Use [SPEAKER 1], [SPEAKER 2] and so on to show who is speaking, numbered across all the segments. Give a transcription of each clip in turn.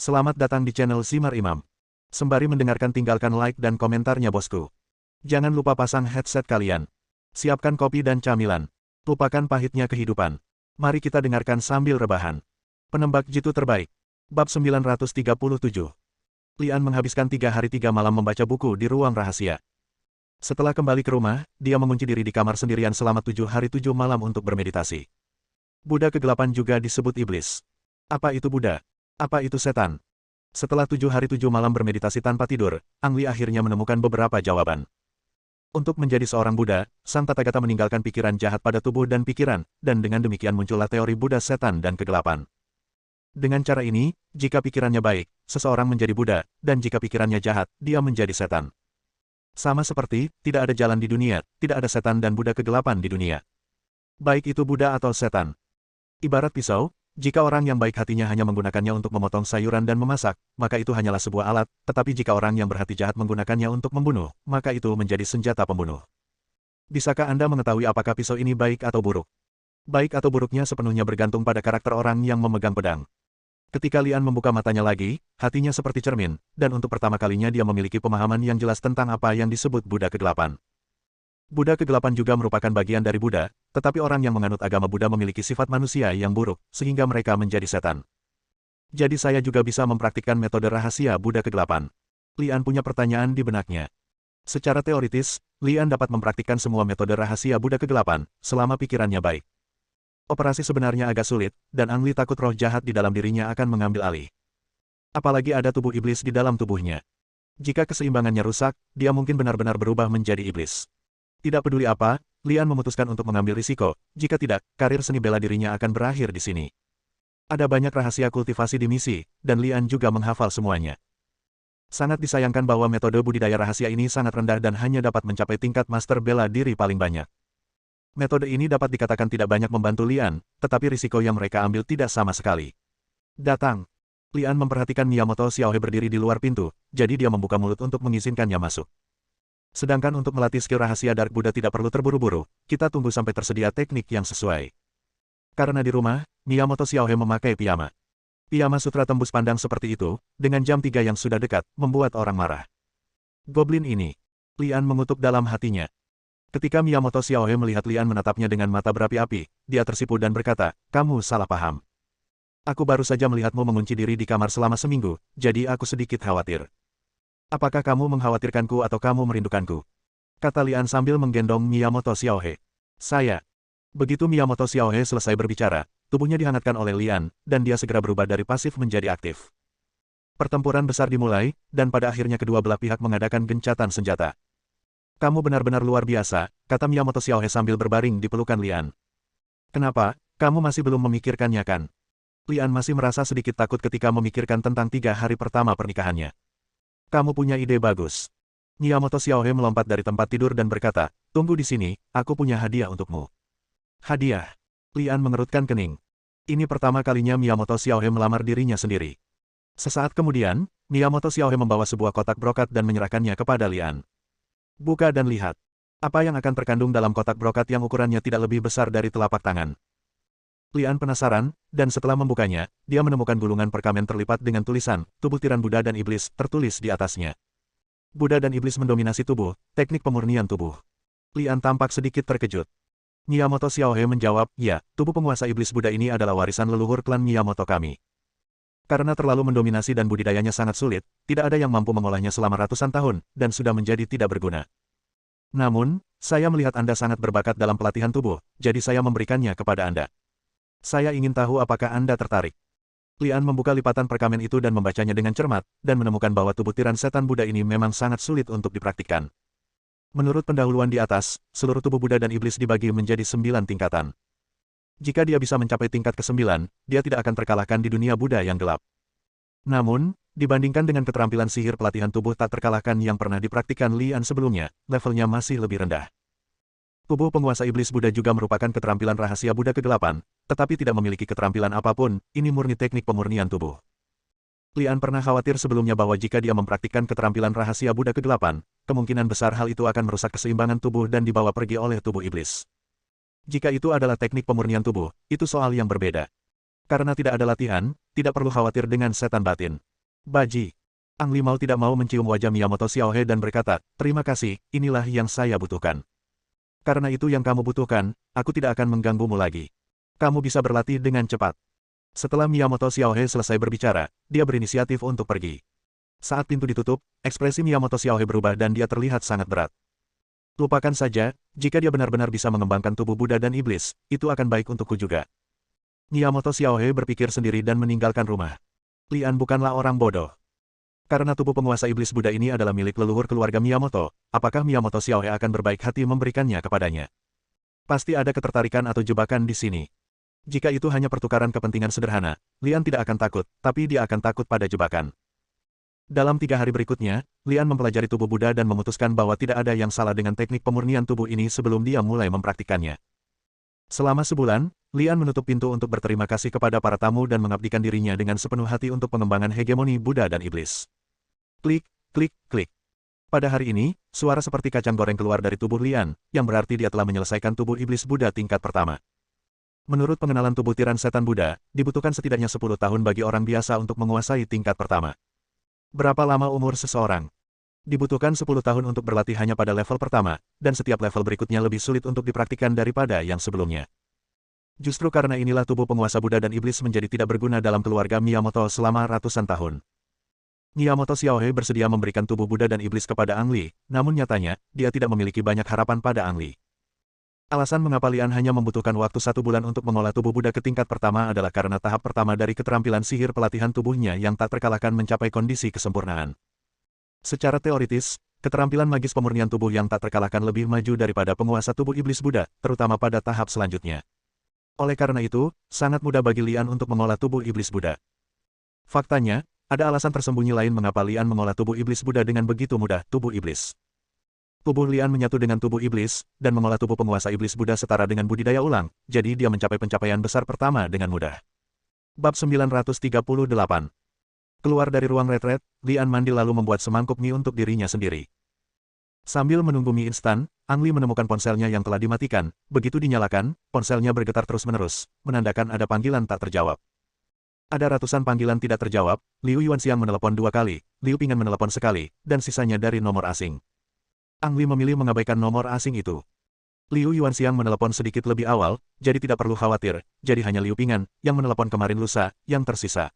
[SPEAKER 1] Selamat datang di channel Simar Imam. Sembari mendengarkan tinggalkan like dan komentarnya bosku. Jangan lupa pasang headset kalian. Siapkan kopi dan camilan. Lupakan pahitnya kehidupan. Mari kita dengarkan sambil rebahan. Penembak jitu terbaik. Bab 937. Lian menghabiskan 3 hari 3 malam membaca buku di ruang rahasia. Setelah kembali ke rumah, dia mengunci diri di kamar sendirian selama 7 hari 7 malam untuk bermeditasi. Buddha kegelapan juga disebut iblis. Apa itu Buddha? Apa itu setan? Setelah 7 hari 7 malam bermeditasi tanpa tidur, Ang Li akhirnya menemukan beberapa jawaban. Untuk menjadi seorang Buddha, sang Tathagata meninggalkan pikiran jahat pada tubuh dan pikiran, dan dengan demikian muncullah teori Buddha setan dan kegelapan. Dengan cara ini, jika pikirannya baik, seseorang menjadi Buddha, dan jika pikirannya jahat, dia menjadi setan. Sama seperti, tidak ada jalan di dunia, tidak ada setan dan Buddha kegelapan di dunia. Baik itu Buddha atau setan. Ibarat pisau, jika orang yang baik hatinya hanya menggunakannya untuk memotong sayuran dan memasak, maka itu hanyalah sebuah alat, tetapi jika orang yang berhati jahat menggunakannya untuk membunuh, maka itu menjadi senjata pembunuh. Bisakah Anda mengetahui apakah pisau ini baik atau buruk? Baik atau buruknya sepenuhnya bergantung pada karakter orang yang memegang pedang. Ketika Lian membuka matanya lagi, hatinya seperti cermin, dan untuk pertama kalinya dia memiliki pemahaman yang jelas tentang apa yang disebut Buddha kegelapan. Buddha kegelapan juga merupakan bagian dari Buddha, tetapi orang yang menganut agama Buddha memiliki sifat manusia yang buruk, sehingga mereka menjadi setan. Jadi saya juga bisa mempraktikkan metode rahasia Buddha kegelapan. Lian punya pertanyaan di benaknya. Secara teoritis, Lian dapat mempraktikkan semua metode rahasia Buddha kegelapan, selama pikirannya baik. Operasi sebenarnya agak sulit, dan Ang Li takut roh jahat di dalam dirinya akan mengambil alih. Apalagi ada tubuh iblis di dalam tubuhnya. Jika keseimbangannya rusak, dia mungkin benar-benar berubah menjadi iblis. Tidak peduli apa, Lian memutuskan untuk mengambil risiko, jika tidak, karir seni bela dirinya akan berakhir di sini. Ada banyak rahasia kultivasi di misi, dan Lian juga menghafal semuanya. Sangat disayangkan bahwa metode budidaya rahasia ini sangat rendah dan hanya dapat mencapai tingkat master bela diri paling banyak. Metode ini dapat dikatakan tidak banyak membantu Lian, tetapi risiko yang mereka ambil tidak sama sekali. Datang. Lian memperhatikan Miyamoto Xiaohe berdiri di luar pintu, jadi dia membuka mulut untuk mengizinkannya masuk. Sedangkan untuk melatih skill rahasia Dark Buddha tidak perlu terburu-buru, kita tunggu sampai tersedia teknik yang sesuai. Karena di rumah, Miyamoto Xiaohe memakai piyama. Piyama sutra tembus pandang seperti itu, dengan jam 3 yang sudah dekat, membuat orang marah. Goblin ini. Lian mengutuk dalam hatinya. Ketika Miyamoto Xiaohe melihat Lian menatapnya dengan mata berapi-api, dia tersipu dan berkata, "Kamu salah paham. Aku baru saja melihatmu mengunci diri di kamar selama seminggu, jadi aku sedikit khawatir. Apakah kamu mengkhawatirkanku atau kamu merindukanku?" Kata Lian sambil menggendong Miyamoto Xiaohe. "Saya." Begitu Miyamoto Xiaohe selesai berbicara, tubuhnya dihangatkan oleh Lian, dan dia segera berubah dari pasif menjadi aktif. Pertempuran besar dimulai, dan pada akhirnya kedua belah pihak mengadakan gencatan senjata. "Kamu benar-benar luar biasa," kata Miyamoto Xiaohe sambil berbaring di pelukan Lian. "Kenapa, kamu masih belum memikirkannya kan?" Lian masih merasa sedikit takut ketika memikirkan tentang 3 hari pertama pernikahannya. "Kamu punya ide bagus." Miyamoto Xiaohe melompat dari tempat tidur dan berkata, "Tunggu di sini, aku punya hadiah untukmu." "Hadiah?" Lian mengerutkan kening. Ini pertama kalinya Miyamoto Xiaohe melamar dirinya sendiri. Sesaat kemudian, Miyamoto Xiaohe membawa sebuah kotak brokat dan menyerahkannya kepada Lian. "Buka dan lihat. Apa yang akan terkandung dalam kotak brokat yang ukurannya tidak lebih besar dari telapak tangan?" Lian penasaran, dan setelah membukanya, dia menemukan gulungan perkamen terlipat dengan tulisan, "Tubuh tiran Buddha dan Iblis," tertulis di atasnya. Buddha dan Iblis mendominasi tubuh, teknik pemurnian tubuh. Lian tampak sedikit terkejut. Miyamoto Xiaohe menjawab, "Ya, tubuh penguasa Iblis Buddha ini adalah warisan leluhur klan Miyamoto kami. Karena terlalu mendominasi dan budidayanya sangat sulit, tidak ada yang mampu mengolahnya selama ratusan tahun, dan sudah menjadi tidak berguna. Namun, saya melihat Anda sangat berbakat dalam pelatihan tubuh, jadi saya memberikannya kepada Anda. Saya ingin tahu apakah Anda tertarik." Lian membuka lipatan perkamen itu dan membacanya dengan cermat, dan menemukan bahwa tubuh tiran setan Buddha ini memang sangat sulit untuk dipraktikkan. Menurut pendahuluan di atas, seluruh tubuh Buddha dan Iblis dibagi menjadi 9 tingkatan. Jika dia bisa mencapai tingkat ke-9, dia tidak akan terkalahkan di dunia Buddha yang gelap. Namun, dibandingkan dengan keterampilan sihir pelatihan tubuh tak terkalahkan yang pernah dipraktikkan Lian sebelumnya, levelnya masih lebih rendah. Tubuh penguasa Iblis Buddha juga merupakan keterampilan rahasia Buddha kegelapan, tetapi tidak memiliki keterampilan apapun, ini murni teknik pemurnian tubuh. Lian pernah khawatir sebelumnya bahwa jika dia mempraktikkan keterampilan rahasia Buddha kegelapan, kemungkinan besar hal itu akan merusak keseimbangan tubuh dan dibawa pergi oleh tubuh iblis. Jika itu adalah teknik pemurnian tubuh, itu soal yang berbeda. Karena tidak ada latihan, tidak perlu khawatir dengan setan batin. Baji. Ang Li mau tidak mau mencium wajah Miyamoto Xiaohe dan berkata, terima kasih, inilah yang saya butuhkan. Karena itu yang kamu butuhkan, aku tidak akan mengganggumu lagi. Kamu bisa berlatih dengan cepat. Setelah Miyamoto Xiaohe selesai berbicara, dia berinisiatif untuk pergi. Saat pintu ditutup, ekspresi Miyamoto Xiaohe berubah dan dia terlihat sangat berat. Lupakan saja, jika dia benar-benar bisa mengembangkan tubuh Buddha dan iblis, itu akan baik untukku juga. Miyamoto Xiaohe berpikir sendiri dan meninggalkan rumah. Lian bukanlah orang bodoh. Karena tubuh penguasa iblis Buddha ini adalah milik leluhur keluarga Miyamoto, apakah Miyamoto Xiaohe akan berbaik hati memberikannya kepadanya? Pasti ada ketertarikan atau jebakan di sini. Jika itu hanya pertukaran kepentingan sederhana, Lian tidak akan takut, tapi dia akan takut pada jebakan. Dalam 3 hari berikutnya, Lian mempelajari tubuh Buddha dan memutuskan bahwa tidak ada yang salah dengan teknik pemurnian tubuh ini sebelum dia mulai mempraktikkannya. Selama sebulan, Lian menutup pintu untuk berterima kasih kepada para tamu dan mengabdikan dirinya dengan sepenuh hati untuk pengembangan hegemoni Buddha dan iblis. Klik, klik, klik. Pada hari ini, suara seperti kacang goreng keluar dari tubuh Lian, yang berarti dia telah menyelesaikan tubuh iblis Buddha tingkat pertama. Menurut pengenalan tubuh tiran setan Buddha, dibutuhkan setidaknya 10 tahun bagi orang biasa untuk menguasai tingkat pertama. Berapa lama umur seseorang? Dibutuhkan 10 tahun untuk berlatih hanya pada level pertama, dan setiap level berikutnya lebih sulit untuk dipraktikkan daripada yang sebelumnya. Justru karena inilah tubuh penguasa Buddha dan iblis menjadi tidak berguna dalam keluarga Miyamoto selama ratusan tahun. Miyamoto Xiaohe bersedia memberikan tubuh Buddha dan iblis kepada Ang Li, namun nyatanya, dia tidak memiliki banyak harapan pada Ang Li. Alasan mengapa Lian hanya membutuhkan waktu 1 bulan untuk mengolah tubuh Buddha ke tingkat pertama adalah karena tahap pertama dari keterampilan sihir pelatihan tubuhnya yang tak terkalahkan mencapai kondisi kesempurnaan. Secara teoritis, keterampilan magis pemurnian tubuh yang tak terkalahkan lebih maju daripada penguasa tubuh iblis Buddha, terutama pada tahap selanjutnya. Oleh karena itu, sangat mudah bagi Lian untuk mengolah tubuh iblis Buddha. Faktanya, ada alasan tersembunyi lain mengapa Lian mengolah tubuh iblis Buddha dengan begitu mudah, tubuh iblis. Tubuh Lian menyatu dengan tubuh iblis, dan mengolah tubuh penguasa iblis Buddha setara dengan budidaya ulang, jadi dia mencapai pencapaian besar pertama dengan mudah. Bab 938. Keluar dari ruang retret, Lian mandi lalu membuat semangkuk mie untuk dirinya sendiri. Sambil menunggu mie instan, Ang Li menemukan ponselnya yang telah dimatikan. Begitu dinyalakan, ponselnya bergetar terus-menerus, menandakan ada panggilan tak terjawab. Ada ratusan panggilan tidak terjawab, Liu Yuanxiang menelepon 2 kali, Liu Ping'an menelepon sekali, dan sisanya dari nomor asing. Ang Li memilih mengabaikan nomor asing itu. Liu Yuanxiang menelepon sedikit lebih awal, jadi tidak perlu khawatir, jadi hanya Liu Ping'an yang menelepon kemarin lusa, yang tersisa.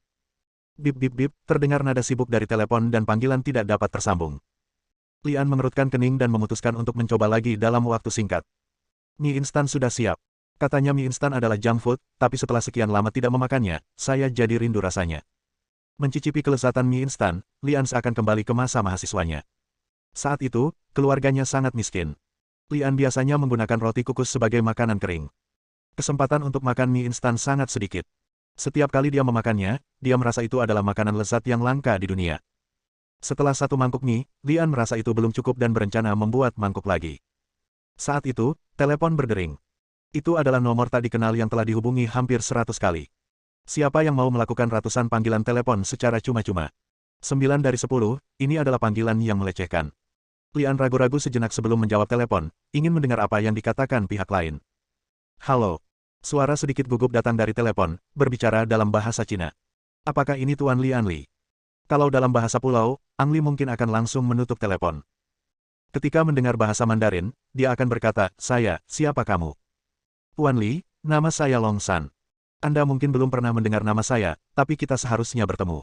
[SPEAKER 1] Bip bip bip, terdengar nada sibuk dari telepon dan panggilan tidak dapat tersambung. Lian mengerutkan kening dan memutuskan untuk mencoba lagi dalam waktu singkat. Mie instan sudah siap. Katanya mie instan adalah junk food, tapi setelah sekian lama tidak memakannya, saya jadi rindu rasanya. Mencicipi kelezatan mie instan, Lian seakan kembali ke masa mahasiswanya. Saat itu, keluarganya sangat miskin. Lian biasanya menggunakan roti kukus sebagai makanan kering. Kesempatan untuk makan mie instan sangat sedikit. Setiap kali dia memakannya, dia merasa itu adalah makanan lezat yang langka di dunia. Setelah 1 mangkuk mie, Lian merasa itu belum cukup dan berencana membuat mangkuk lagi. Saat itu, telepon berdering. Itu adalah nomor tak dikenal yang telah dihubungi hampir 100 kali. Siapa yang mau melakukan ratusan panggilan telepon secara cuma-cuma? 9 dari 10, ini adalah panggilan yang melecehkan. Lian ragu-ragu sejenak sebelum menjawab telepon, ingin mendengar apa yang dikatakan pihak lain. Halo. Suara sedikit gugup datang dari telepon, berbicara dalam bahasa Cina. Apakah ini Tuan Lian Li? Kalau dalam bahasa pulau, Ang Li mungkin akan langsung menutup telepon. Ketika mendengar bahasa Mandarin, dia akan berkata, siapa kamu? Tuan Li, nama saya Long San. Anda mungkin belum pernah mendengar nama saya, tapi kita seharusnya bertemu.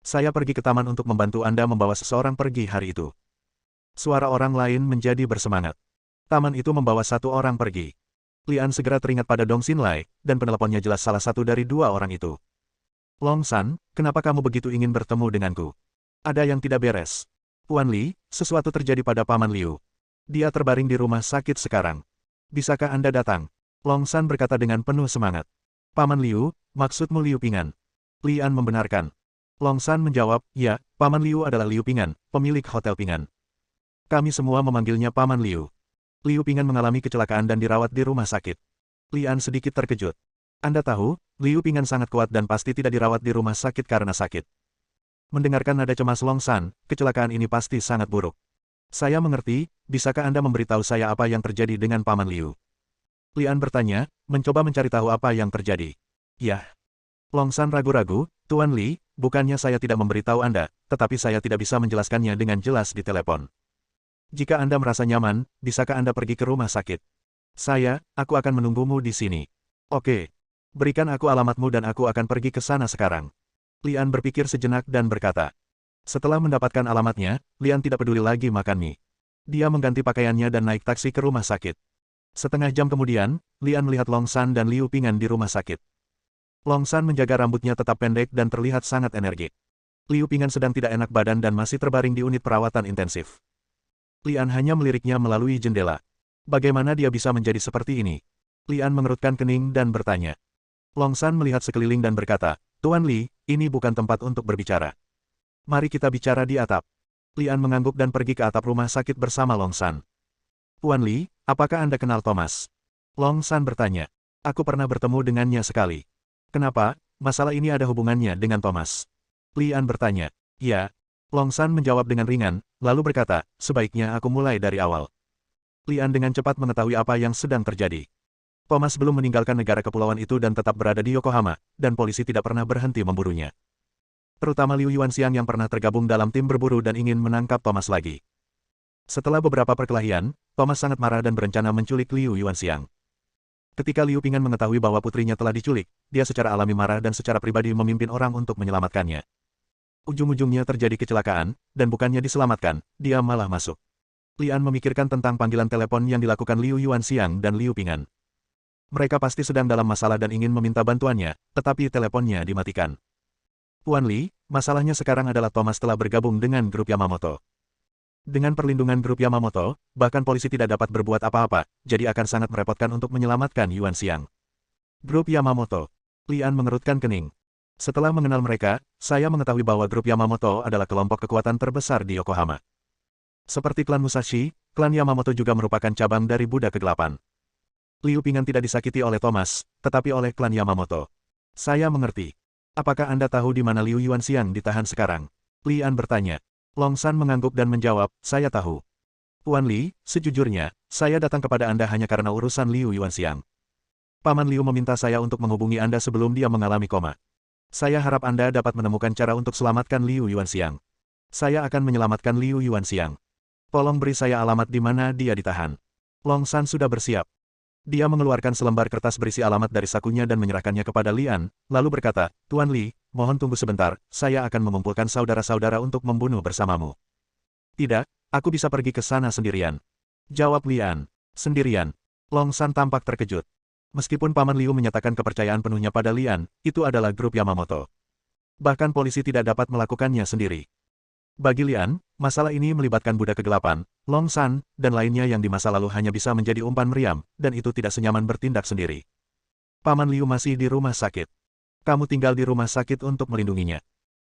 [SPEAKER 1] Saya pergi ke taman untuk membantu Anda membawa seseorang pergi hari itu. Suara orang lain menjadi bersemangat. Taman itu membawa 1 orang pergi. Lian segera teringat pada Dong Xinlai, dan peneleponnya jelas salah satu dari 2 orang itu. Long San, kenapa kamu begitu ingin bertemu denganku? Ada yang tidak beres. Tuan Li, sesuatu terjadi pada Paman Liu. Dia terbaring di rumah sakit sekarang. Bisakah Anda datang? Long San berkata dengan penuh semangat. Paman Liu, maksudmu Liu Ping'an? Lian membenarkan. Long San menjawab, ya, Paman Liu adalah Liu Ping'an, pemilik Hotel Ping'an. Kami semua memanggilnya Paman Liu. Liu Ping'an mengalami kecelakaan dan dirawat di rumah sakit. Lian sedikit terkejut. Anda tahu, Liu Ping'an sangat kuat dan pasti tidak dirawat di rumah sakit karena sakit. Mendengarkan nada cemas Long San, kecelakaan ini pasti sangat buruk. Saya mengerti, bisakah Anda memberitahu saya apa yang terjadi dengan Paman Liu? Lian bertanya, mencoba mencari tahu apa yang terjadi. Yah. Long San ragu-ragu, Tuan Li, bukannya saya tidak memberitahu Anda, tetapi saya tidak bisa menjelaskannya dengan jelas di telepon. Jika Anda merasa nyaman, bisakah Anda pergi ke rumah sakit? Aku akan menunggumu di sini. Oke. Berikan aku alamatmu dan aku akan pergi ke sana sekarang. Lian berpikir sejenak dan berkata. Setelah mendapatkan alamatnya, Lian tidak peduli lagi makan mie. Dia mengganti pakaiannya dan naik taksi ke rumah sakit. Setengah jam kemudian, Lian melihat Long San dan Liu Pingan di rumah sakit. Long San menjaga rambutnya tetap pendek dan terlihat sangat energik. Liu Pingan sedang tidak enak badan dan masih terbaring di unit perawatan intensif. Lian hanya meliriknya melalui jendela. Bagaimana dia bisa menjadi seperti ini? Lian mengerutkan kening dan bertanya. Long San melihat sekeliling dan berkata, Tuan Li, ini bukan tempat untuk berbicara. Mari kita bicara di atap. Lian mengangguk dan pergi ke atap rumah sakit bersama Long San. Tuan Li, apakah Anda kenal Thomas? Long San bertanya. Aku pernah bertemu dengannya sekali. Kenapa? Masalah ini ada hubungannya dengan Thomas. Lian bertanya. Ya. Long San menjawab dengan ringan, lalu berkata, sebaiknya aku mulai dari awal. Lian dengan cepat mengetahui apa yang sedang terjadi. Thomas belum meninggalkan negara kepulauan itu dan tetap berada di Yokohama, dan polisi tidak pernah berhenti memburunya. Terutama Liu Yuanxiang yang pernah tergabung dalam tim berburu dan ingin menangkap Thomas lagi. Setelah beberapa perkelahian, Thomas sangat marah dan berencana menculik Liu Yuanxiang. Ketika Liu Pingan mengetahui bahwa putrinya telah diculik, dia secara alami marah dan secara pribadi memimpin orang untuk menyelamatkannya. Ujung-ujungnya terjadi kecelakaan, dan bukannya diselamatkan, dia malah masuk. Lian memikirkan tentang panggilan telepon yang dilakukan Liu Yuanxiang dan Liu Pingan. Mereka pasti sedang dalam masalah dan ingin meminta bantuannya, tetapi teleponnya dimatikan. Tuan Li, masalahnya sekarang adalah Thomas telah bergabung dengan grup Yamamoto. Dengan perlindungan grup Yamamoto, bahkan polisi tidak dapat berbuat apa-apa, jadi akan sangat merepotkan untuk menyelamatkan Yuanxiang. Grup Yamamoto. Lian mengerutkan kening. Setelah mengenal mereka, saya mengetahui bahwa grup Yamamoto adalah kelompok kekuatan terbesar di Yokohama. Seperti klan Musashi, klan Yamamoto juga merupakan cabang dari Buddha Kegelapan. Liu Pingan tidak disakiti oleh Thomas, tetapi oleh klan Yamamoto. Saya mengerti. Apakah Anda tahu di mana Liu Yuanxiang ditahan sekarang? Lian bertanya. Long San mengangguk dan menjawab, saya tahu. Tuan Li, sejujurnya, saya datang kepada Anda hanya karena urusan Liu Yuanxiang. Paman Liu meminta saya untuk menghubungi Anda sebelum dia mengalami koma. Saya harap Anda dapat menemukan cara untuk selamatkan Liu Yuanxiang. Saya akan menyelamatkan Liu Yuanxiang. Tolong beri saya alamat di mana dia ditahan. Long San sudah bersiap. Dia mengeluarkan selembar kertas berisi alamat dari sakunya dan menyerahkannya kepada Lian, lalu berkata, Tuan Li, mohon tunggu sebentar, saya akan mengumpulkan saudara-saudara untuk membunuh bersamamu. Tidak, aku bisa pergi ke sana sendirian. Jawab Lian. Sendirian. Long San tampak terkejut. Meskipun Paman Liu menyatakan kepercayaan penuhnya pada Lian, itu adalah grup Yamamoto. Bahkan polisi tidak dapat melakukannya sendiri. Bagi Lian, masalah ini melibatkan Buddha Kegelapan, Long San, dan lainnya yang di masa lalu hanya bisa menjadi umpan meriam, dan itu tidak senyaman bertindak sendiri. Paman Liu masih di rumah sakit. Kamu tinggal di rumah sakit untuk melindunginya.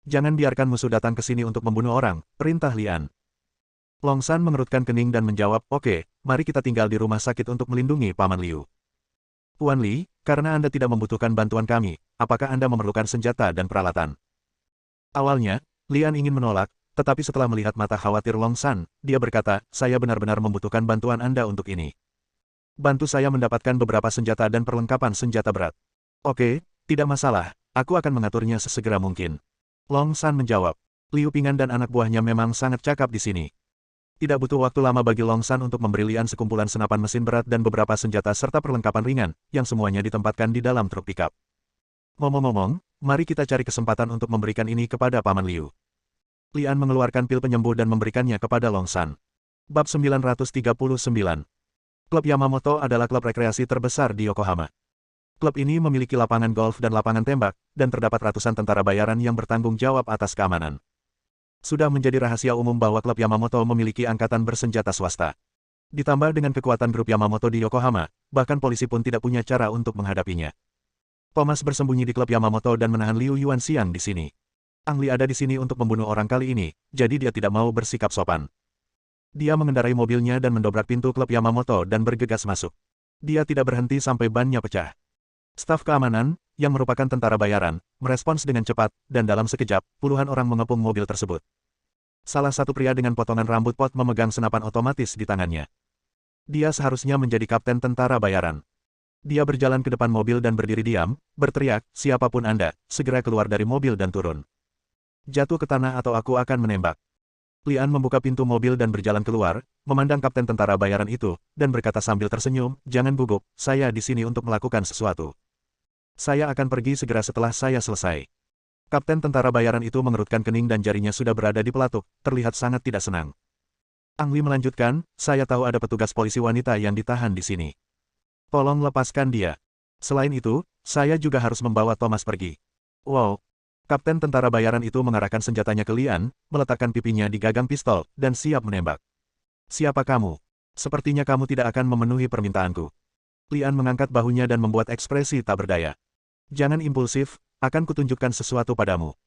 [SPEAKER 1] Jangan biarkan musuh datang ke sini untuk membunuh orang, perintah Lian. Long San mengerutkan kening dan menjawab, oke, mari kita tinggal di rumah sakit untuk melindungi Paman Liu. Tuan Li, karena Anda tidak membutuhkan bantuan kami, apakah Anda memerlukan senjata dan peralatan? Awalnya, Lian ingin menolak, tetapi setelah melihat mata khawatir Long San, dia berkata, saya benar-benar membutuhkan bantuan Anda untuk ini. Bantu saya mendapatkan beberapa senjata dan perlengkapan senjata berat. Oke, tidak masalah, aku akan mengaturnya sesegera mungkin. Long San menjawab. Liu Pingan dan anak buahnya memang sangat cakap di sini. Tidak butuh waktu lama bagi Long San untuk memberi Lian sekumpulan senapan mesin berat dan beberapa senjata serta perlengkapan ringan, yang semuanya ditempatkan di dalam truk pickup. Ngomong-ngomong, mari kita cari kesempatan untuk memberikan ini kepada Paman Liu. Lian mengeluarkan pil penyembuh dan memberikannya kepada Long San. Bab 939. Klub Yamamoto adalah klub rekreasi terbesar di Yokohama. Klub ini memiliki lapangan golf dan lapangan tembak, dan terdapat ratusan tentara bayaran yang bertanggung jawab atas keamanan. Sudah menjadi rahasia umum bahwa klub Yamamoto memiliki angkatan bersenjata swasta. Ditambah dengan kekuatan grup Yamamoto di Yokohama, bahkan polisi pun tidak punya cara untuk menghadapinya. Thomas bersembunyi di klub Yamamoto dan menahan Liu Yuanxiang di sini. Ang Li ada di sini untuk membunuh orang kali ini, jadi dia tidak mau bersikap sopan. Dia mengendarai mobilnya dan mendobrak pintu klub Yamamoto dan bergegas masuk. Dia tidak berhenti sampai bannya pecah. Staf keamanan, yang merupakan tentara bayaran, merespons dengan cepat, dan dalam sekejap, puluhan orang mengepung mobil tersebut. Salah satu pria dengan potongan rambut pot memegang senapan otomatis di tangannya. Dia seharusnya menjadi kapten tentara bayaran. Dia berjalan ke depan mobil dan berdiri diam, berteriak, siapapun Anda, segera keluar dari mobil dan turun. jatuh ke tanah atau aku akan menembak. Lian membuka pintu mobil dan berjalan keluar, memandang kapten tentara bayaran itu, dan berkata sambil tersenyum, jangan gugup, saya di sini untuk melakukan sesuatu. Saya akan pergi segera setelah saya selesai. Kapten tentara bayaran itu mengerutkan kening dan jarinya sudah berada di pelatuk, terlihat sangat tidak senang. Ang Li melanjutkan, saya tahu ada petugas polisi wanita yang ditahan di sini. Tolong lepaskan dia. Selain itu, saya juga harus membawa Thomas pergi. Wow. Kapten tentara bayaran itu mengarahkan senjatanya ke Lian, meletakkan pipinya di gagang pistol, dan siap menembak. Siapa kamu? Sepertinya kamu tidak akan memenuhi permintaanku. Lian mengangkat bahunya dan membuat ekspresi tak berdaya. Jangan impulsif, akan kutunjukkan sesuatu padamu.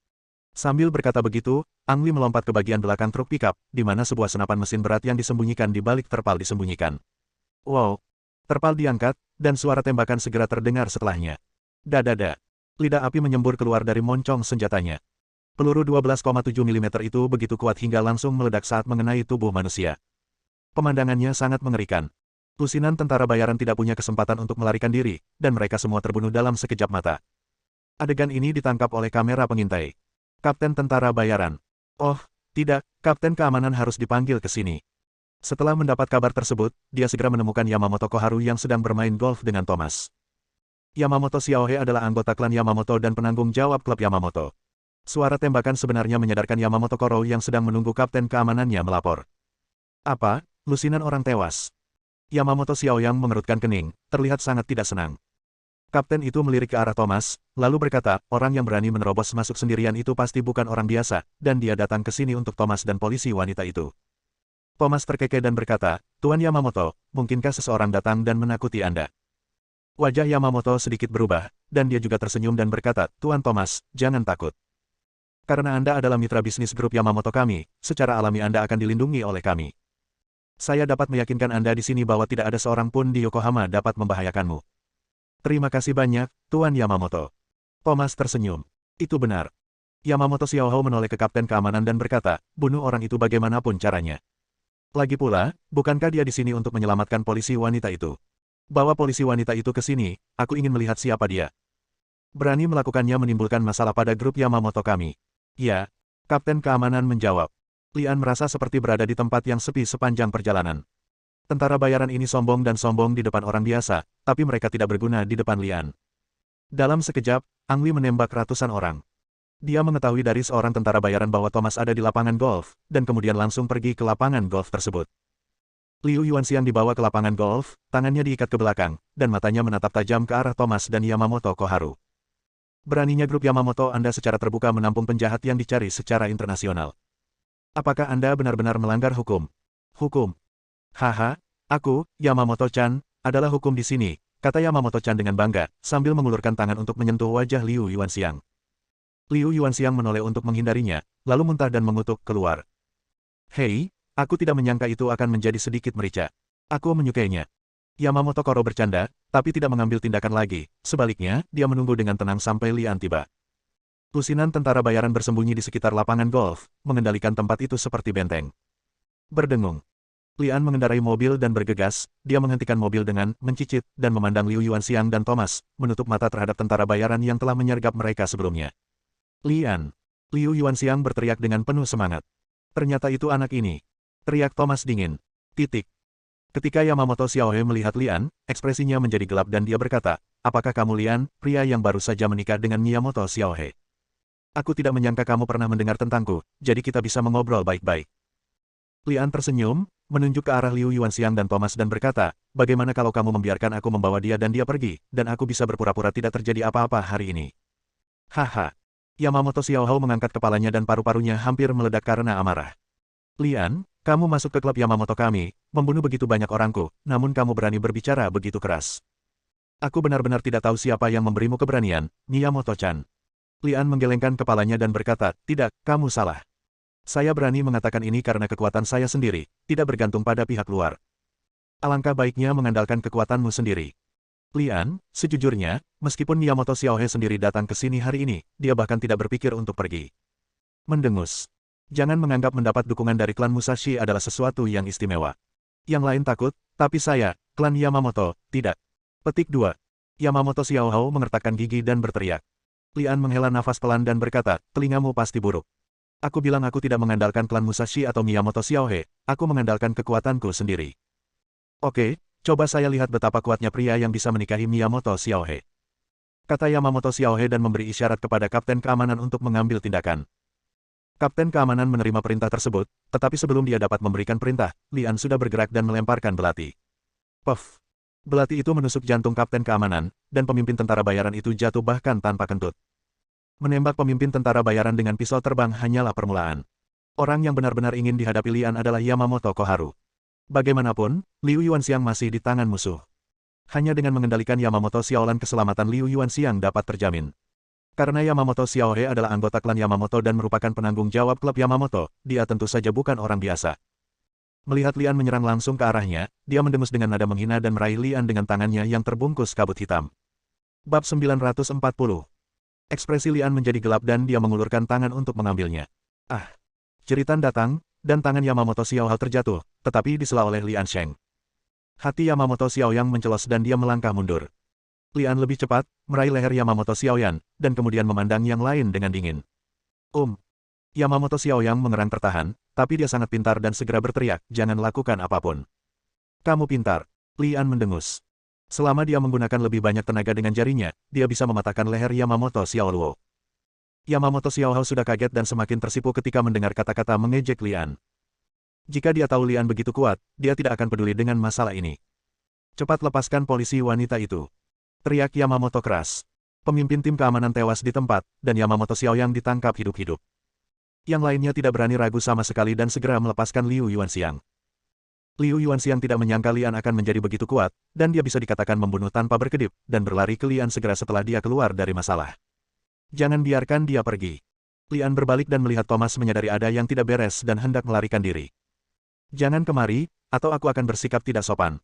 [SPEAKER 1] Sambil berkata begitu, Ang Li melompat ke bagian belakang truk pickup, di mana sebuah senapan mesin berat yang disembunyikan di balik terpal disembunyikan. Wow! Terpal diangkat, dan suara tembakan segera terdengar setelahnya. Dadada! Lidah api menyembur keluar dari moncong senjatanya. Peluru 12,7 mm itu begitu kuat hingga langsung meledak saat mengenai tubuh manusia. Pemandangannya sangat mengerikan. Lusinan tentara bayaran tidak punya kesempatan untuk melarikan diri, dan mereka semua terbunuh dalam sekejap mata. Adegan ini ditangkap oleh kamera pengintai. Kapten tentara bayaran. Oh, tidak, kapten keamanan harus dipanggil ke sini. Setelah mendapat kabar tersebut, dia segera menemukan Yamamoto Koharu yang sedang bermain golf dengan Thomas. Yamamoto Xiaohe adalah anggota klan Yamamoto dan penanggung jawab klub Yamamoto. Suara tembakan sebenarnya menyadarkan Yamamoto Koro yang sedang menunggu kapten keamanannya melapor. Apa? Lusinan orang tewas. Yamamoto Xiaoyang mengerutkan kening, terlihat sangat tidak senang. Kapten itu melirik ke arah Thomas, lalu berkata, orang yang berani menerobos masuk sendirian itu pasti bukan orang biasa, dan dia datang ke sini untuk Thomas dan polisi wanita itu. Thomas terkekeh dan berkata, Tuan Yamamoto, mungkinkah seseorang datang dan menakuti Anda? Wajah Yamamoto sedikit berubah, dan dia juga tersenyum dan berkata, Tuan Thomas, jangan takut. Karena Anda adalah mitra bisnis grup Yamamoto kami, secara alami Anda akan dilindungi oleh kami. Saya dapat meyakinkan Anda di sini bahwa tidak ada seorang pun di Yokohama dapat membahayakanmu. Terima kasih banyak, Tuan Yamamoto. Thomas tersenyum. Itu benar. Yamamoto Xiaohou menoleh ke kapten keamanan dan berkata, bunuh orang itu bagaimanapun caranya. Lagi pula, bukankah dia di sini untuk menyelamatkan polisi wanita itu? Bawa polisi wanita itu ke sini, aku ingin melihat siapa dia. Berani melakukannya menimbulkan masalah pada grup Yamamoto kami. Ya, kapten keamanan menjawab. Lian merasa seperti berada di tempat yang sepi sepanjang perjalanan. Tentara bayaran ini sombong dan sombong di depan orang biasa, tapi mereka tidak berguna di depan Lian. Dalam sekejap, Ang Li menembak ratusan orang. Dia mengetahui dari seorang tentara bayaran bahwa Thomas ada di lapangan golf, dan kemudian langsung pergi ke lapangan golf tersebut. Liu Yuanxiang dibawa ke lapangan golf, tangannya diikat ke belakang, dan matanya menatap tajam ke arah Thomas dan Yamamoto Koharu. Beraninya grup Yamamoto Anda secara terbuka menampung penjahat yang dicari secara internasional. Apakah Anda benar-benar melanggar hukum? Hukum? Haha, aku, Yamamoto-chan, adalah hukum di sini, kata Yamamoto-chan dengan bangga, sambil mengulurkan tangan untuk menyentuh wajah Liu Yuanxiang. Liu Yuanxiang menoleh untuk menghindarinya, lalu muntah dan mengutuk keluar. Hei, aku tidak menyangka itu akan menjadi sedikit merica. Aku menyukainya. Yamamoto Koro bercanda, tapi tidak mengambil tindakan lagi, sebaliknya, dia menunggu dengan tenang sampai Lian tiba. Lusinan tentara bayaran bersembunyi di sekitar lapangan golf, mengendalikan tempat itu seperti benteng. Berdengung. Lian mengendarai mobil dan bergegas, dia menghentikan mobil dengan mencicit dan memandang Liu Yuanxiang dan Thomas, menutup mata terhadap tentara bayaran yang telah menyergap mereka sebelumnya. Lian. Liu Yuanxiang berteriak dengan penuh semangat. Ternyata itu anak ini. Teriak Thomas dingin. Titik. Ketika Yamamoto Xiaohe melihat Lian, ekspresinya menjadi gelap dan dia berkata, apakah kamu Lian, pria yang baru saja menikah dengan Miyamoto Xiaohe? Aku tidak menyangka kamu pernah mendengar tentangku, jadi kita bisa mengobrol baik-baik. Lian tersenyum, menunjuk ke arah Liu Yuanxiang dan Thomas dan berkata, bagaimana kalau kamu membiarkan aku membawa dia dan dia pergi, dan aku bisa berpura-pura tidak terjadi apa-apa hari ini? Haha. Yamamoto Xiaohou mengangkat kepalanya dan paru-parunya hampir meledak karena amarah. Lian, kamu masuk ke klub Yamamoto kami, membunuh begitu banyak orangku, namun kamu berani berbicara begitu keras. Aku benar-benar tidak tahu siapa yang memberimu keberanian, Miyamoto-chan. Lian menggelengkan kepalanya dan berkata, tidak, kamu salah. Saya berani mengatakan ini karena kekuatan saya sendiri, tidak bergantung pada pihak luar. Alangkah baiknya mengandalkan kekuatanmu sendiri. Lian, sejujurnya, meskipun Miyamoto Xiaohe sendiri datang ke sini hari ini, dia bahkan tidak berpikir untuk pergi. Mendengus. Jangan menganggap mendapat dukungan dari klan Musashi adalah sesuatu yang istimewa. Yang lain takut, tapi saya, klan Yamamoto, tidak. Petik 2. Yamamoto Xiaohou mengertakkan gigi dan berteriak. Lian menghela nafas pelan dan berkata, telingamu pasti buruk. Aku bilang aku tidak mengandalkan klan Musashi atau Miyamoto Xiaohe, aku mengandalkan kekuatanku sendiri. Oke, coba saya lihat betapa kuatnya pria yang bisa menikahi Miyamoto Xiaohe. Kata Yamamoto Xiaohe dan memberi isyarat kepada Kapten Keamanan untuk mengambil tindakan. Kapten Keamanan menerima perintah tersebut, tetapi sebelum dia dapat memberikan perintah, Lian sudah bergerak dan melemparkan belati. Puff! Belati itu menusuk jantung Kapten Keamanan, dan pemimpin tentara bayaran itu jatuh bahkan tanpa kentut. Menembak pemimpin tentara bayaran dengan pisau terbang hanyalah permulaan. Orang yang benar-benar ingin dihadapi Lian adalah Yamamoto Koharu. Bagaimanapun, Liu Yuanxiang masih di tangan musuh. Hanya dengan mengendalikan Yamamoto Xiaolan keselamatan Liu Yuanxiang dapat terjamin. Karena Yamamoto Xiaohe adalah anggota klan Yamamoto dan merupakan penanggung jawab klub Yamamoto, dia tentu saja bukan orang biasa. Melihat Lian menyerang langsung ke arahnya, dia mendengus dengan nada menghina dan meraih Lian dengan tangannya yang terbungkus kabut hitam. Bab 940. Ekspresi Lian menjadi gelap dan dia mengulurkan tangan untuk mengambilnya. Ah! Jeritan datang, dan tangan Yamamoto Xiaohao terjatuh, tetapi disela oleh Lian Sheng. Hati Yamamoto Xiaoyang mencelos dan dia melangkah mundur. Lian lebih cepat, meraih leher Yamamoto Xiaoyan, dan kemudian memandang yang lain dengan dingin. Yamamoto Xiaoyang mengerang tertahan, tapi dia sangat pintar dan segera berteriak, jangan lakukan apapun. Kamu pintar. Lian mendengus. Selama dia menggunakan lebih banyak tenaga dengan jarinya, dia bisa mematahkan leher Yamamoto Xiaoluo. Yamamoto Xiaohao sudah kaget dan semakin tersipu ketika mendengar kata-kata mengejek Lian. Jika dia tahu Lian begitu kuat, dia tidak akan peduli dengan masalah ini. Cepat lepaskan polisi wanita itu. Teriak Yamamoto keras. Pemimpin tim keamanan tewas di tempat, dan Yamamoto Xiaoyang ditangkap hidup-hidup. Yang lainnya tidak berani ragu sama sekali dan segera melepaskan Liu Yuanxiang. Liu Yuanxiang tidak menyangka Lian akan menjadi begitu kuat, dan dia bisa dikatakan membunuh tanpa berkedip, dan berlari ke Lian segera setelah dia keluar dari masalah. Jangan biarkan dia pergi. Lian berbalik dan melihat Thomas menyadari ada yang tidak beres dan hendak melarikan diri. Jangan kemari, atau aku akan bersikap tidak sopan.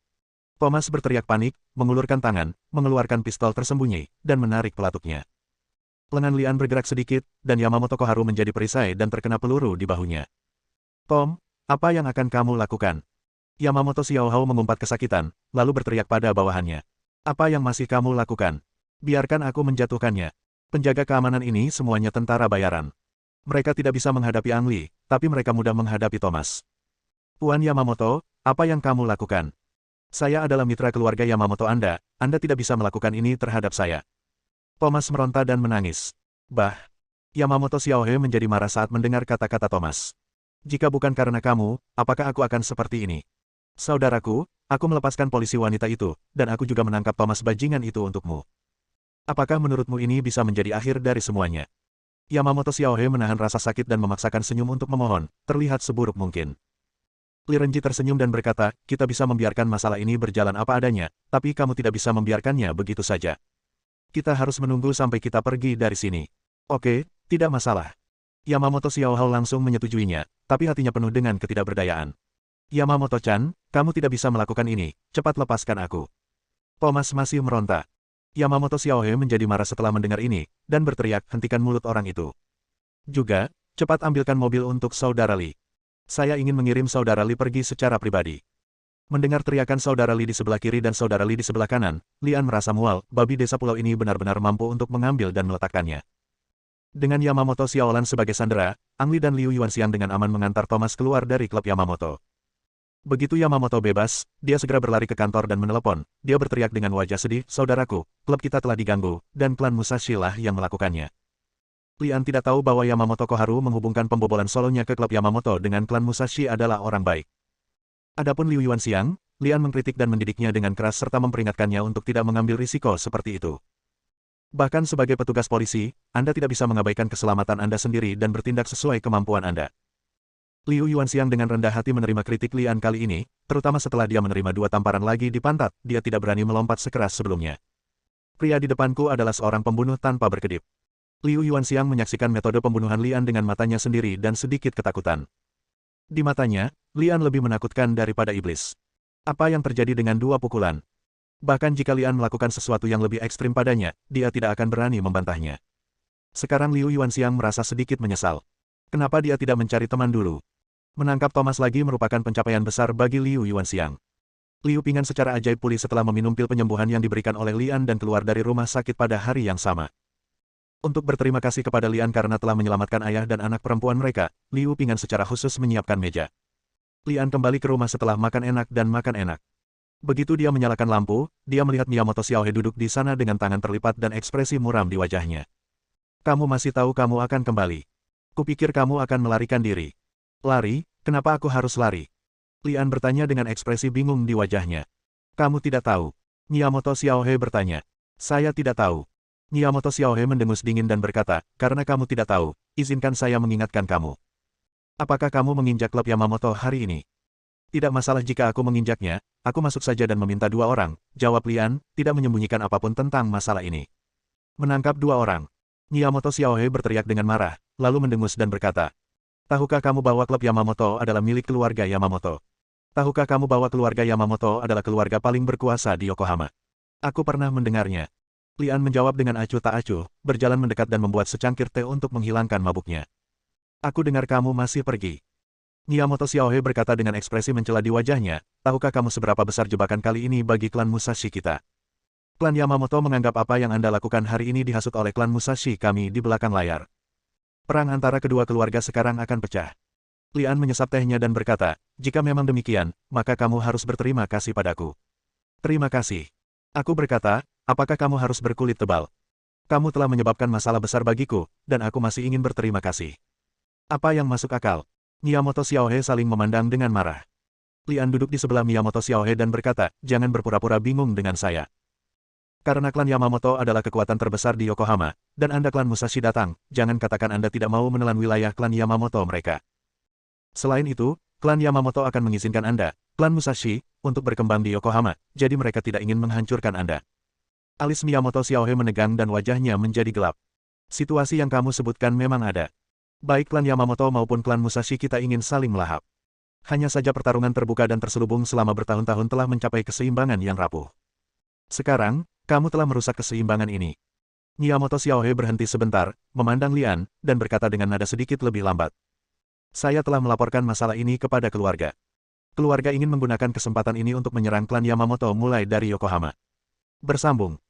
[SPEAKER 1] Thomas berteriak panik, mengulurkan tangan, mengeluarkan pistol tersembunyi, dan menarik pelatuknya. Lengan Lian bergerak sedikit, dan Yamamoto Koharu menjadi perisai dan terkena peluru di bahunya. Tom, apa yang akan kamu lakukan? Yamamoto Xiaohao mengumpat kesakitan, lalu berteriak pada bawahannya. Apa yang masih kamu lakukan? Biarkan aku menjatuhkannya. Penjaga keamanan ini semuanya tentara bayaran. Mereka tidak bisa menghadapi Ang Li, tapi mereka mudah menghadapi Thomas. Tuan Yamamoto, apa yang kamu lakukan? Saya adalah mitra keluarga Yamamoto Anda tidak bisa melakukan ini terhadap saya. Thomas meronta dan menangis. Yamamoto Xiaohe menjadi marah saat mendengar kata-kata Thomas. Jika bukan karena kamu, apakah aku akan seperti ini? Saudaraku, aku melepaskan polisi wanita itu, dan aku juga menangkap Thomas bajingan itu untukmu. Apakah menurutmu ini bisa menjadi akhir dari semuanya? Yamamoto Xiaohe menahan rasa sakit dan memaksakan senyum untuk memohon, terlihat seburuk mungkin. Li Renji tersenyum dan berkata, kita bisa membiarkan masalah ini berjalan apa adanya, tapi kamu tidak bisa membiarkannya begitu saja. Kita harus menunggu sampai kita pergi dari sini. Oke, tidak masalah. Yamamoto Xiaohao langsung menyetujuinya, tapi hatinya penuh dengan ketidakberdayaan. Yamamoto-chan, kamu tidak bisa melakukan ini, cepat lepaskan aku. Thomas masih meronta. Yamamoto Xiaohe menjadi marah setelah mendengar ini, dan berteriak, hentikan mulut orang itu. Juga, cepat ambilkan mobil untuk saudara Li. Saya ingin mengirim saudara Li pergi secara pribadi. Mendengar teriakan saudara Li di sebelah kiri dan saudara Li di sebelah kanan, Lian merasa mual, babi desa pulau ini benar-benar mampu untuk mengambil dan meletakkannya. Dengan Yamamoto Xiaolan sebagai sandera, Ang Li dan Liu Yuanxiang dengan aman mengantar Thomas keluar dari klub Yamamoto. Begitu Yamamoto bebas, dia segera berlari ke kantor dan menelepon. Dia berteriak dengan wajah sedih, saudaraku, klub kita telah diganggu, dan klan Musashi lah yang melakukannya. Lian tidak tahu bahwa Yamamoto Koharu menghubungkan pembobolan solonya ke klub Yamamoto dengan klan Musashi adalah orang baik. Adapun Liu Yuanxiang, Lian mengkritik dan mendidiknya dengan keras serta memperingatkannya untuk tidak mengambil risiko seperti itu. Bahkan sebagai petugas polisi, Anda tidak bisa mengabaikan keselamatan Anda sendiri dan bertindak sesuai kemampuan Anda. Liu Yuanxiang dengan rendah hati menerima kritik Lian kali ini, terutama setelah dia menerima 2 tamparan lagi di pantat, dia tidak berani melompat sekeras sebelumnya. Pria di depanku adalah seorang pembunuh tanpa berkedip. Liu Yuanxiang menyaksikan metode pembunuhan Lian dengan matanya sendiri dan sedikit ketakutan. Di matanya, Lian lebih menakutkan daripada iblis. Apa yang terjadi dengan 2 pukulan? Bahkan jika Lian melakukan sesuatu yang lebih ekstrim padanya, dia tidak akan berani membantahnya. Sekarang Liu Yuanxiang merasa sedikit menyesal. Kenapa dia tidak mencari teman dulu? Menangkap Thomas lagi merupakan pencapaian besar bagi Liu Yuanxiang. Liu pingsan secara ajaib pulih setelah meminum pil penyembuhan yang diberikan oleh Lian dan keluar dari rumah sakit pada hari yang sama. Untuk berterima kasih kepada Lian karena telah menyelamatkan ayah dan anak perempuan mereka, Liu Ping'an secara khusus menyiapkan meja. Lian kembali ke rumah setelah makan enak dan makan enak. Begitu dia menyalakan lampu, dia melihat Miyamoto Xiaohe duduk di sana dengan tangan terlipat dan ekspresi muram di wajahnya. Kamu masih tahu kamu akan kembali. Kupikir kamu akan melarikan diri. Lari, kenapa aku harus lari? Lian bertanya dengan ekspresi bingung di wajahnya. Kamu tidak tahu. Miyamoto Xiaohe bertanya. Saya tidak tahu. Miyamoto Xiaohe mendengus dingin dan berkata, karena kamu tidak tahu, izinkan saya mengingatkan kamu. Apakah kamu menginjak klub Yamamoto hari ini? Tidak masalah jika aku menginjaknya, aku masuk saja dan meminta 2 orang, jawab Lian, tidak menyembunyikan apapun tentang masalah ini. Menangkap 2 orang. Miyamoto Xiaohe berteriak dengan marah, lalu mendengus dan berkata, tahukah kamu bahwa klub Yamamoto adalah milik keluarga Yamamoto? Tahukah kamu bahwa keluarga Yamamoto adalah keluarga paling berkuasa di Yokohama? Aku pernah mendengarnya. Lian menjawab dengan acuh tak acuh, berjalan mendekat dan membuat secangkir teh untuk menghilangkan mabuknya. Aku dengar kamu masih pergi. Miyamoto Xiaohe berkata dengan ekspresi mencela di wajahnya, tahukah kamu seberapa besar jebakan kali ini bagi klan Musashi kita? Klan Yamamoto menganggap apa yang Anda lakukan hari ini dihasut oleh klan Musashi kami di belakang layar. Perang antara kedua keluarga sekarang akan pecah. Lian menyesap tehnya dan berkata, jika memang demikian, maka kamu harus berterima kasih padaku. Terima kasih. Aku berkata, apakah kamu harus berkulit tebal? Kamu telah menyebabkan masalah besar bagiku, dan aku masih ingin berterima kasih. Apa yang masuk akal? Miyamoto Xiaohe saling memandang dengan marah. Lian duduk di sebelah Miyamoto Xiaohe dan berkata, jangan berpura-pura bingung dengan saya. Karena klan Yamamoto adalah kekuatan terbesar di Yokohama, dan Anda klan Musashi datang, jangan katakan Anda tidak mau menelan wilayah klan Yamamoto mereka. Selain itu, klan Yamamoto akan mengizinkan Anda, klan Musashi, untuk berkembang di Yokohama, jadi mereka tidak ingin menghancurkan Anda. Alis Miyamoto Xiaohe menegang dan wajahnya menjadi gelap. Situasi yang kamu sebutkan memang ada. Baik klan Yamamoto maupun klan Musashi kita ingin saling melahap. Hanya saja pertarungan terbuka dan terselubung selama bertahun-tahun telah mencapai keseimbangan yang rapuh. Sekarang, kamu telah merusak keseimbangan ini. Miyamoto Xiaohe berhenti sebentar, memandang Lian, dan berkata dengan nada sedikit lebih lambat. Saya telah melaporkan masalah ini kepada keluarga. Keluarga ingin menggunakan kesempatan ini untuk menyerang klan Yamamoto mulai dari Yokohama. Bersambung.